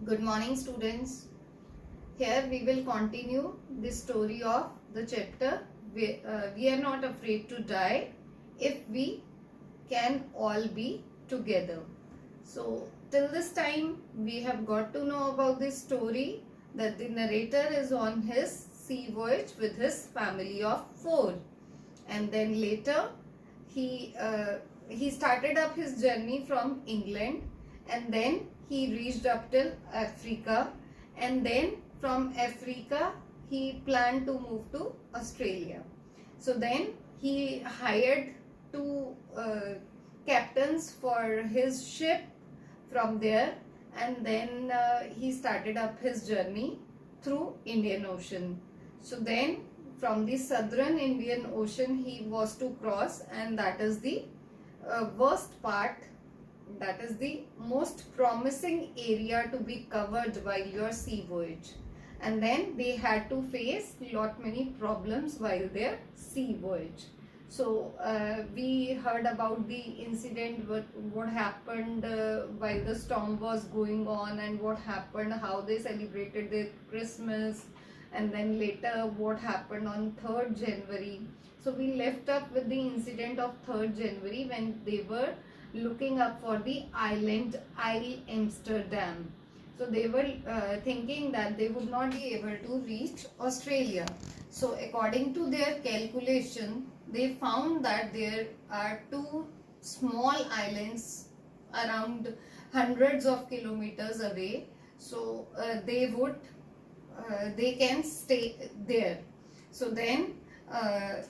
Good morning, students. Here we will continue the story of the chapter. We are not afraid to die if we can all be together. So, till this time, we have got to know about this story that the narrator is on his sea voyage with his family of 4, and then later he started up his journey from England, and then he reached up till Africa, and then from Africa he planned to move to Australia. So then he hired two captains for his ship from there, and then he started up his journey through Indian Ocean. So then from the southern Indian Ocean he was to cross, and that is the worst part, that is the most promising area to be covered while your sea voyage. And then they had to face lot many problems while their sea voyage. So we heard about the incident, what happened while the storm was going on, and what happened, how they celebrated their Christmas, and then later what happened on 3rd January. So we left up with the incident of 3rd January when they were looking up for the island Isle Amsterdam. So they were thinking that they would not be able to reach Australia. So according to their calculation, they found that there are two small islands around hundreds of kilometers away. So they can stay there. So then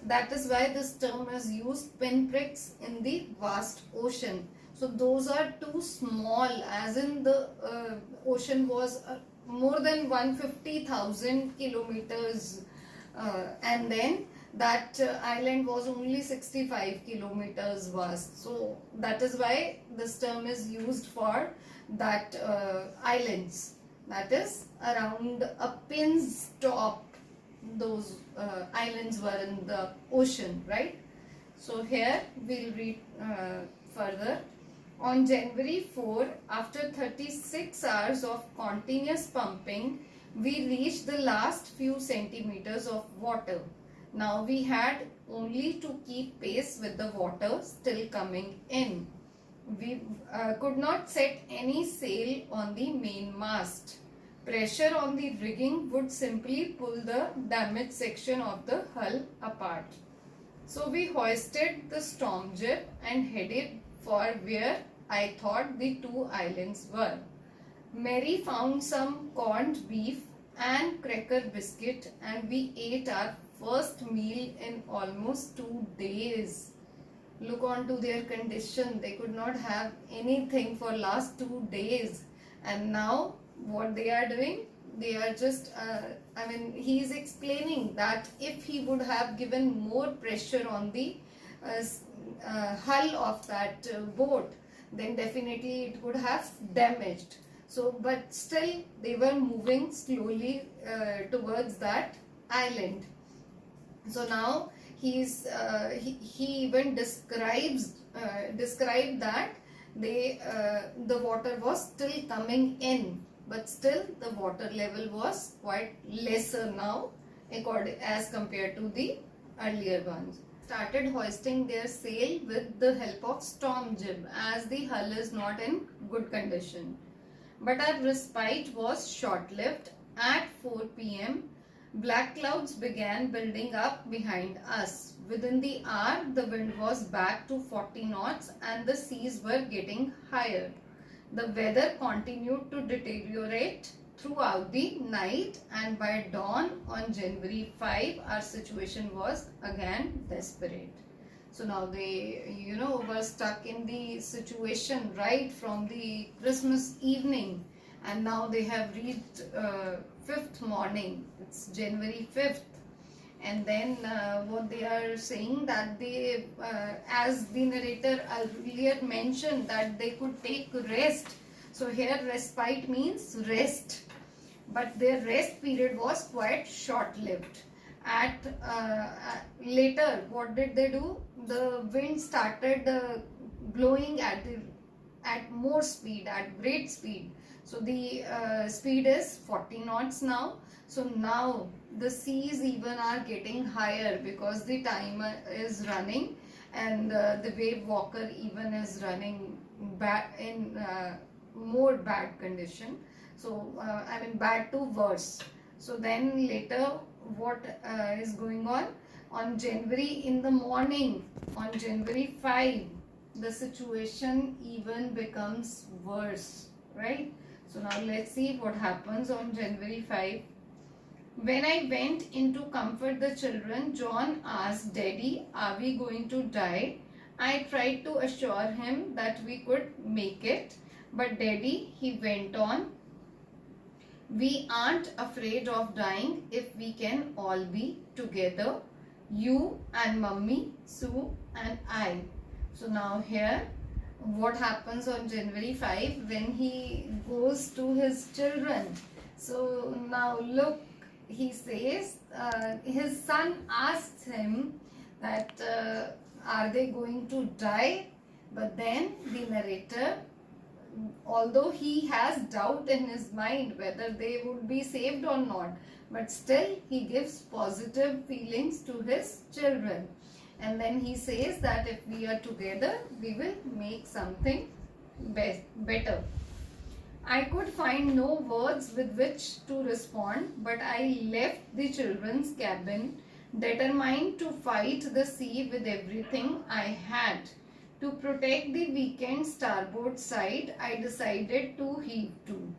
that is why this term is used, pinpricks in the vast ocean. So those are too small, as in the ocean was more than 150,000 kilometers, and then that island was only 65 kilometers vast. So that is why this term is used for that islands, that is around a pin's top. Those islands were in the ocean, right? So here we'll read further. On January 4, after 36 hours of continuous pumping, we reached the last few centimeters of water. Now we had only to keep pace with the water still coming in. We could not set any sail on the main mast. Pressure on the rigging would simply pull the damaged section of the hull apart. So we hoisted the storm jib and headed for where I thought the two islands were. Mary found some corned beef and cracker biscuit, and we ate our first meal in almost 2 days. Look on to their condition. They could not have anything for last 2 days, and now what they are doing, they are just he is explaining that if he would have given more pressure on the hull of that boat, then definitely it would have damaged. So but still they were moving slowly towards that island. So now he even described that the water was still coming in, but still the water level was quite lesser now as compared to the earlier ones. Started hoisting their sail with the help of storm jib, as the hull is not in good condition. But our respite was short-lived. At 4 p.m. black clouds began building up behind us. Within the hour, the wind was back to 40 knots and the seas were getting higher. The weather continued to deteriorate throughout the night, and by dawn on January 5, our situation was again desperate. So now they, were stuck in the situation right from the Christmas evening, and now they have reached 5th morning. It's January 5th. And then what they are saying, that they, as the narrator earlier mentioned, that they could take rest. So here respite means rest, but their rest period was quite short-lived. Later, what did they do? The wind started blowing at more speed, at great speed. So the speed is 40 knots now. So now the seas even are getting higher because the timer is running, and the wave walker even is running bad in more bad condition. So I mean bad to worse. So then later what is going on January in the morning, on January 5, the situation even becomes worse, right? So now let's see what happens on January 5. When I went in to comfort the children, John asked, Daddy, are we going to die? I tried to assure him that we could make it. But Daddy, he went on, we aren't afraid of dying if we can all be together. You and Mummy, Sue and I. So now here, what happens on January 5 when he goes to his children? So now look, he says, his son asks him that are they going to die? But then the narrator, although he has doubt in his mind whether they would be saved or not, but still he gives positive feelings to his children. And then he says that if we are together, we will make something better. I could find no words with which to respond, but I left the children's cabin, determined to fight the sea with everything I had. To protect the weakened starboard side, I decided to heave to.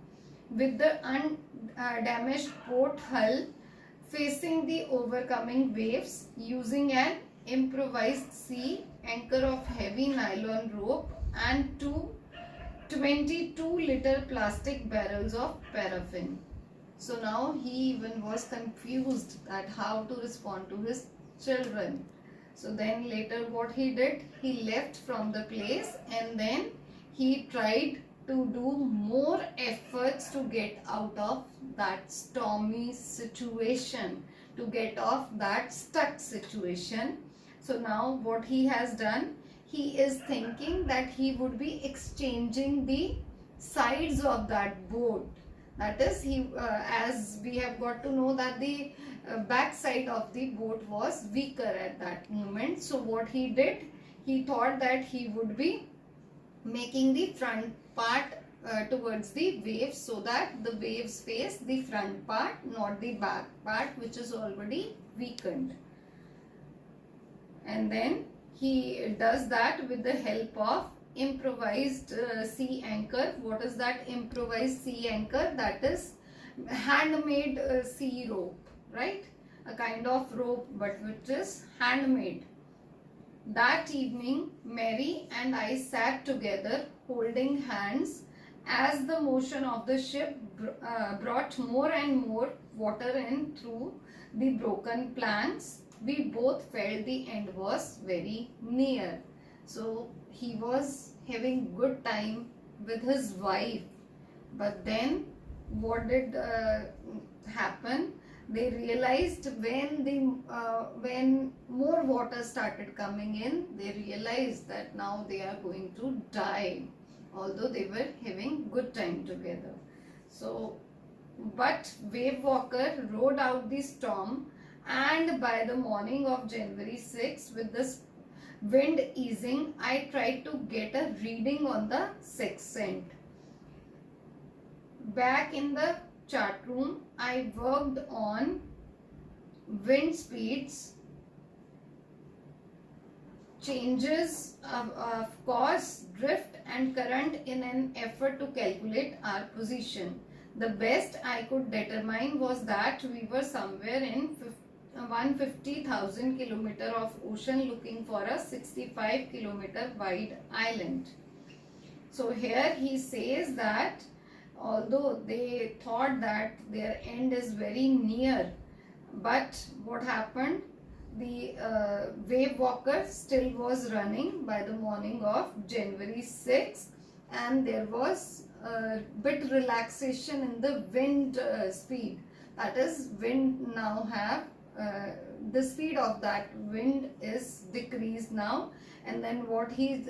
With the undamaged port hull facing the overcoming waves, using an improvised sea anchor of heavy nylon rope and two 22-liter plastic barrels of paraffin. So now he even was confused at how to respond to his children. So then later what he did, he left from the place and then he tried to do more efforts to get out of that stormy situation, to get off that stuck situation. So now what he has done, he is thinking that he would be exchanging the sides of that boat. That is, he as we have got to know that the back side of the boat was weaker at that moment. So what he did, he thought that he would be making the front part towards the waves, so that the waves face the front part, not the back part, which is already weakened. And then he does that with the help of improvised sea anchor. What is that improvised sea anchor? That is handmade sea rope, right? A kind of rope, but which is handmade. That evening, Mary and I sat together holding hands as the motion of the ship brought more and more water in through the broken planks. We both felt the end was very near. So he was having good time with his wife. But then what did happen? They realized when more water started coming in, they realized that now they are going to die, although they were having good time together. So, but Wave Walker rode out the storm, and by the morning of January 6, with the wind easing, I tried to get a reading on the sextant. Back in the chart room, I worked on wind speeds, changes of course, drift and current in an effort to calculate our position. The best I could determine was that we were somewhere in 150,000 kilometer of ocean, looking for a 65 kilometer wide island. So here he says that although they thought that their end is very near, but what happened, the Wave Walker still was running by the morning of January 6, and there was a bit relaxation in the wind speed. That is, wind now have the speed of that wind is decreased now. And then what he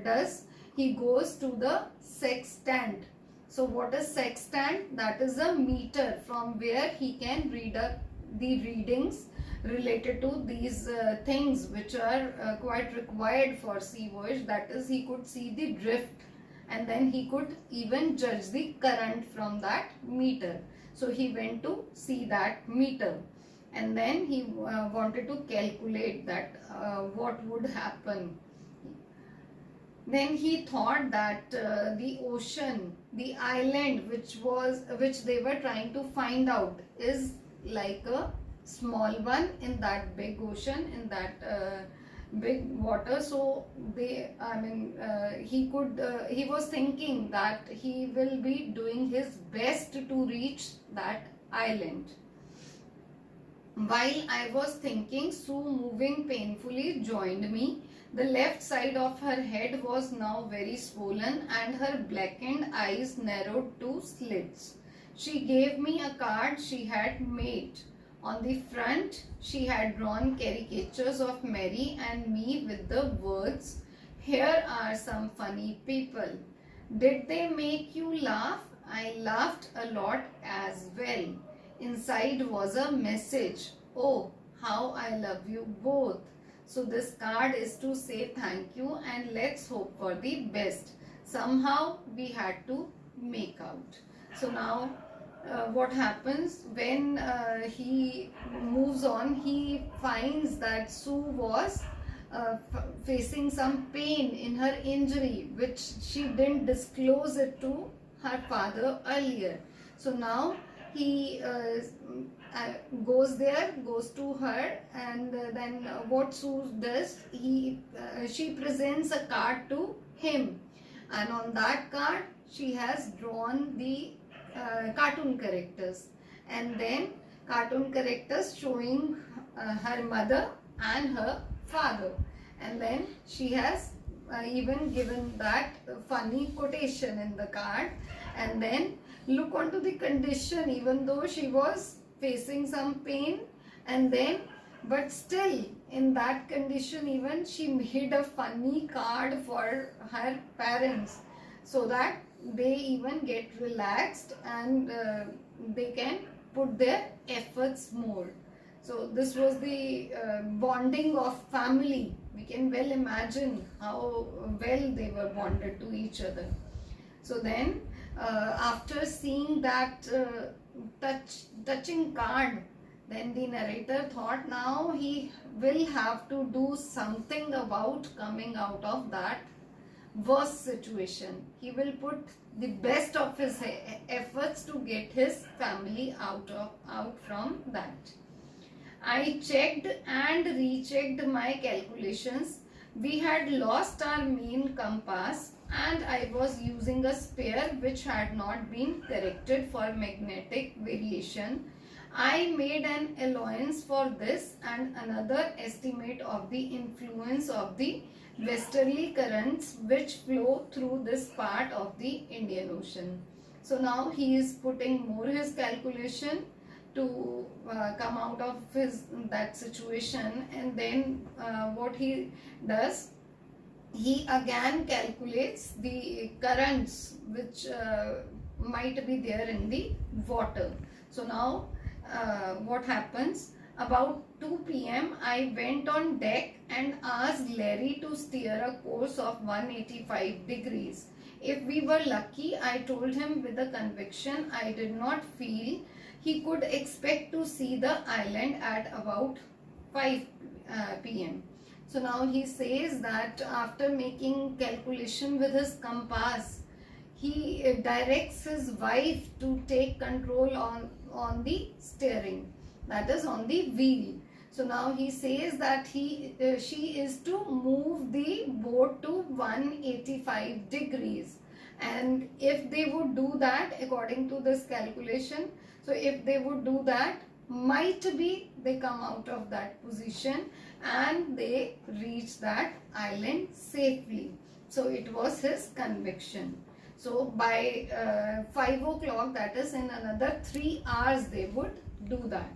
does, he goes to the sextant. So what is sextant? That is a meter from where he can read the readings related to these things which are quite required for sea voyage. That is, he could see the drift, and then he could even judge the current from that meter. So he went to see that meter, and then he wanted to calculate that what would happen. Then he thought that the ocean, the island which they were trying to find out, is like a small one in that big ocean, in that big water. So he was thinking that he will be doing his best to reach that island. While I was thinking, Sue, moving painfully, joined me. The left side of her head was now very swollen and her blackened eyes narrowed to slits. She gave me a card she had made. On the front, she had drawn caricatures of Mary and me with the words, "Here are some funny people. Did they make you laugh?" I laughed a lot as well. Inside was a message. "Oh, how I love you both." So this card is to say thank you and let's hope for the best. Somehow we had to make out. So now what happens when he moves on, he finds that Sue was facing some pain in her injury, which she didn't disclose it to her father earlier. So now he goes to her, and then what Sue does, she presents a card to him, and on that card she has drawn the cartoon characters, and then cartoon characters showing her mother and her father, and then she has even given that funny quotation in the card. And then look onto the condition, even though she was facing some pain, and then but still in that condition even she made a funny card for her parents, so that they even get relaxed and they can put their efforts more. So this was the bonding of family. We can well imagine how well they were bonded to each other. So then after seeing that touching card, then the narrator thought now he will have to do something about coming out of that worse situation. He will put the best of his efforts to get his family out from that. I checked and rechecked my calculations. We had lost our main compass and I was using a spare which had not been corrected for magnetic variation. I made an allowance for this and another estimate of the influence of the westerly currents which flow through this part of the Indian Ocean. So now he is putting more his calculation to come out of that situation, and then what he does, he again calculates the currents which might be there in the water. So now what happens, about 2 p.m. I went on deck and asked Larry to steer a course of 185 degrees. If we were lucky, I told him with a conviction I did not feel he could expect to see the island at about 5 p.m. So now he says that after making calculation with his compass, he directs his wife to take control on the steering, that is on the wheel. So now he says that she is to move the boat to 185 degrees, and if they would do that according to this calculation, so if they would do that, might be they come out of that position and they reach that island safely. So it was his conviction. So by 5 o'clock, that is in another 3 hours, they would do that.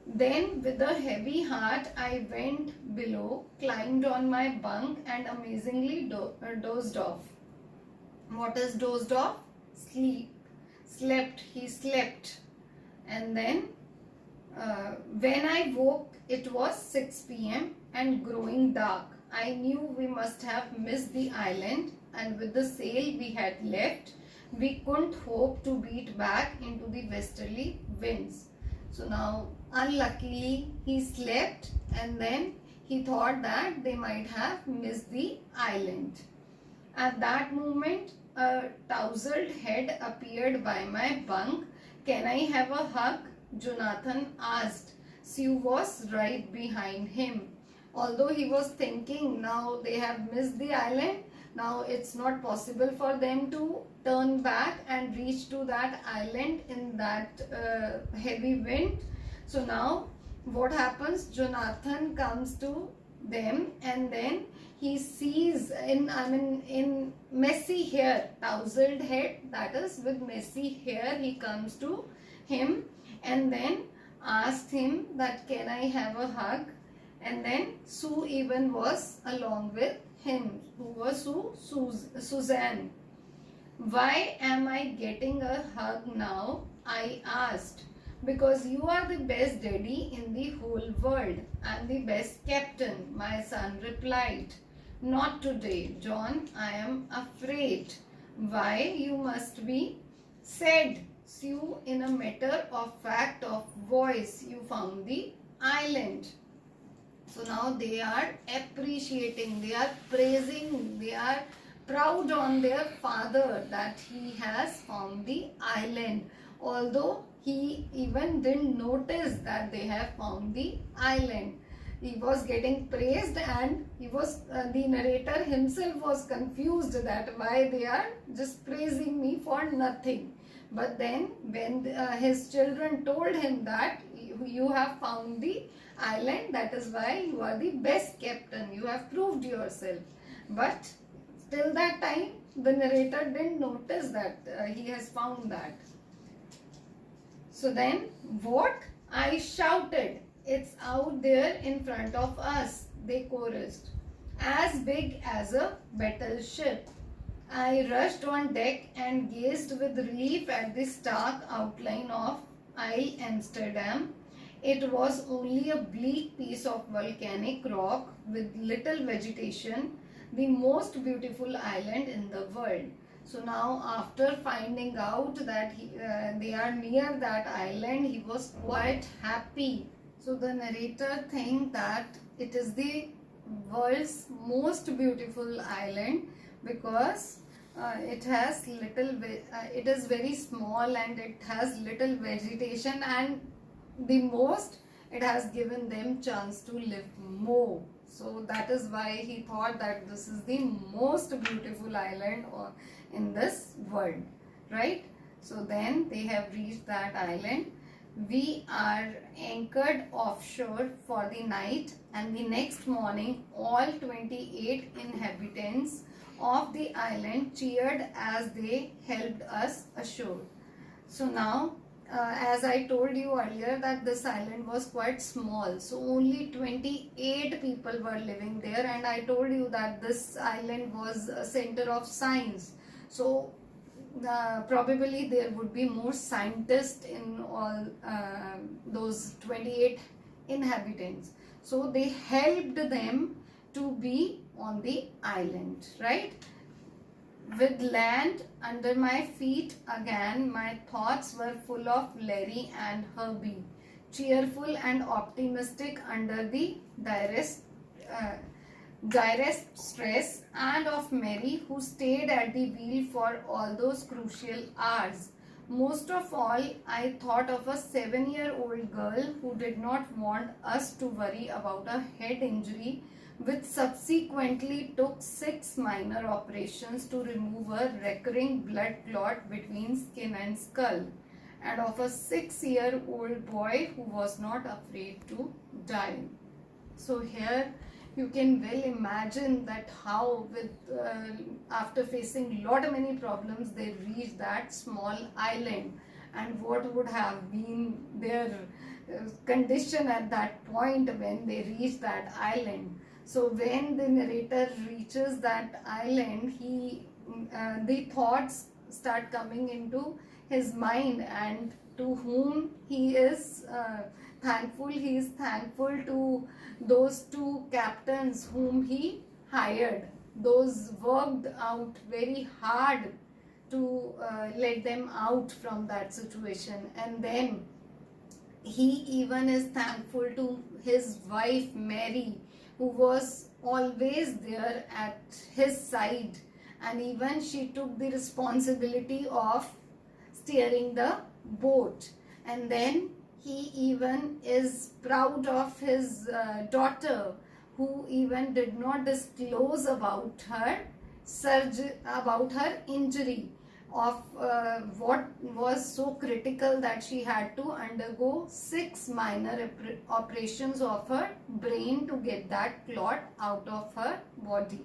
Then with a heavy heart, I went below, climbed on my bunk and amazingly dozed off. What is dozed off? he slept. And then when I woke, it was 6 p.m. and growing dark. I knew we must have missed the island, and with the sail we had left, we couldn't hope to beat back into the westerly winds. So now, unluckily, he slept, and then he thought that they might have missed the island. At that moment, a tousled head appeared by my bunk. Can I have a hug? Jonathan asked. Sue was right behind him. Although he was thinking now they have missed the island, now it's not possible for them to turn back and reach to that island in that heavy wind. So now what happens? Jonathan comes to them, and then he sees in messy hair, tousled head, that is with messy hair, he comes to him and then asked him that can I have a hug. And then Sue even was along with him. Who was Sue? Suzanne. Why am I getting a hug now? I asked. Because you are the best daddy in the whole world and the best captain, my son replied. Not today, John. I am afraid. Why? You must be, said Sue in a matter of fact of voice. You found the island. So now they are appreciating, they are praising, they are proud on their father that he has found the island. Although he even didn't notice that they have found the island. He was getting praised, and he was the narrator himself was confused that why they are just praising me for nothing. But then when his children told him that you have found the island, that is why you are the best captain, you have proved yourself. But till that time the narrator didn't notice that he has found that. So then what? I shouted. It's out there in front of us, they chorused. As big as a battleship. I rushed on deck and gazed with relief at the stark outline of Isle Amsterdam. It was only a bleak piece of volcanic rock with little vegetation, the most beautiful island in the world. So now after finding out that they are near that island, he was quite happy. So the narrator thinks that it is the world's most beautiful island because it has it is very small and it has little vegetation, and the most it has given them chance to live more. So that is why he thought that this is the most beautiful island in this world, right? So then they have reached that island. We are anchored offshore for the night, and the next morning all 28 inhabitants of the island cheered as they helped us ashore. So now as I told you earlier that this island was quite small, so only 28 people were living there, and I told you that this island was a center of science. So probably there would be more scientists in all those 28 inhabitants. So they helped them to be on the island, right? With land under my feet again, my thoughts were full of Larry and Herbie, cheerful and optimistic under the direst stress, and of Mary, who stayed at the wheel for all those crucial hours. Most of all, I thought of a 7-year-old girl who did not want us to worry about a head injury, which subsequently took 6 minor operations to remove a recurring blood clot between skin and skull, and of a 6-year-old boy who was not afraid to die. So here you can well imagine that how with after facing many problems they reached that small island, and what would have been their condition at that point when they reached that island. So when the narrator reaches that island, the thoughts start coming into his mind, and to whom he is thankful. He is thankful to those two captains whom he hired. Those worked out very hard to let them out from that situation. And then he even is thankful to his wife Mary, who was always there at his side, and even she took the responsibility of steering the boat. And then he even is proud of his daughter, who even did not disclose about her about her injury, of what was so critical that she had to undergo 6 minor operations of her brain to get that clot out of her body.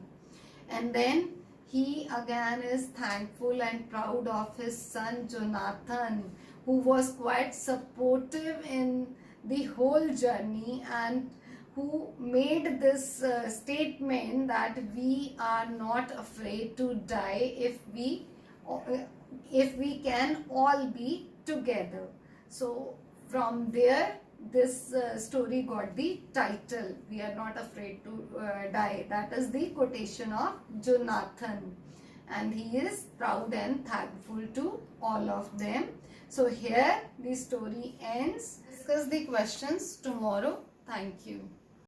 And then he again is thankful and proud of his son Jonathan, who was quite supportive in the whole journey, and who made this statement that we are not afraid to die if we can all be together. So from there this story got the title, We Are Not Afraid to Die. That is the quotation of Jonathan, and he is proud and thankful to all of them. So here the story ends. Discuss the questions tomorrow. Thank you.